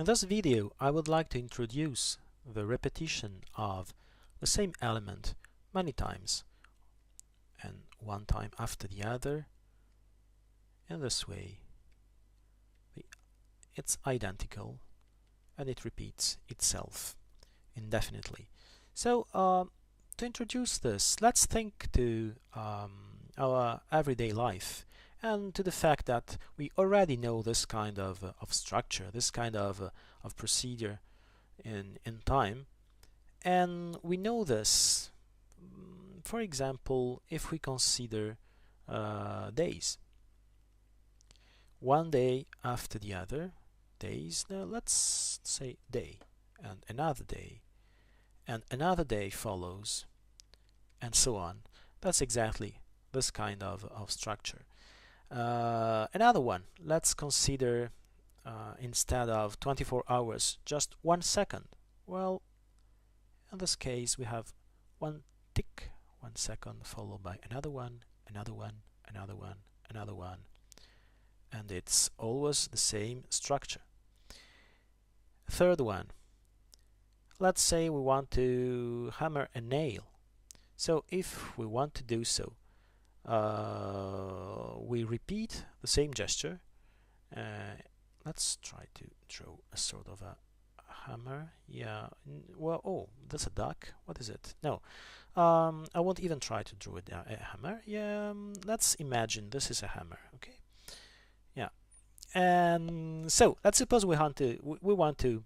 In this video, I would like to introduce the repetition of the same element many times, and one time after the other. In this way, it's identical and it repeats itself indefinitely. So, to introduce this, let's think to our everyday life and to the fact that we already know this kind of structure, this kind of procedure in time, and we know this, for example, if we consider days. One day after the other, days, now let's say day, and another day, and another day follows, and so on. That's exactly this kind of structure. Another one, let's consider instead of 24 hours, just 1 second. Well, in this case, we have one tick, 1 second, followed by another one, another one, another one, another one, and it's always the same structure. Third one, let's say we want to hammer a nail. So if we want to do so, we repeat the same gesture. Let's try to draw a sort of a hammer. Yeah, well, oh, that's a duck. What is it? No, I won't even try to draw a hammer. Yeah, let's imagine this is a hammer. Okay. Yeah, and so let's suppose we want to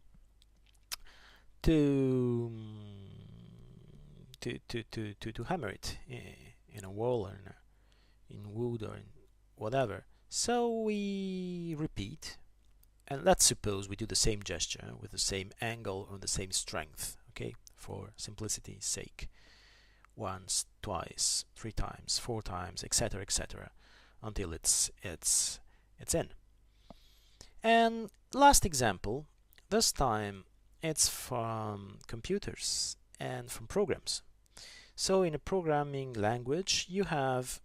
hammer it in a wall or in wood or in whatever. So we repeat, and let's suppose we do the same gesture with the same angle or the same strength, okay, for simplicity's sake. Once, twice, 3 times, 4 times, etc., etc., until it's in. And last example, this time it's from computers and from programs. So in a programming language, you have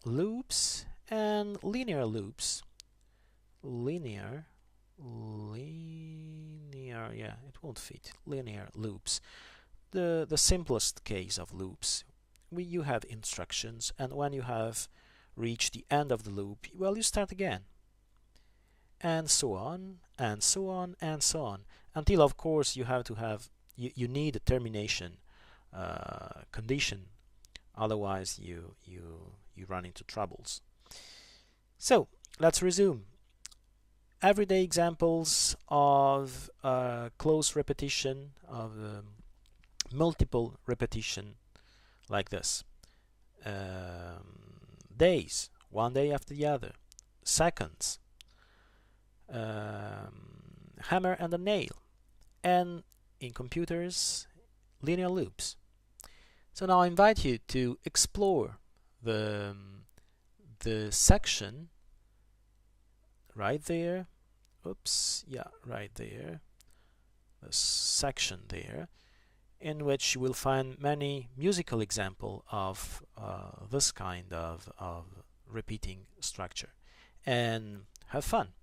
loops and linear loops. Linear, yeah, it won't fit. Linear loops. The simplest case of loops. You have instructions, and when you have reached the end of the loop, well, you start again. And so on, and so on, and so on, until, of course, you have to have, you need a termination condition, otherwise you run into troubles. So let's resume. Everyday examples of close repetition, of multiple repetition, like this. Days, one day after the other. Seconds, hammer and a nail, and in computers, linear loops. So now I invite you to explore the section right there. Oops, yeah, right there. The section there, in which you will find many musical examples of this kind of repeating structure. And have fun.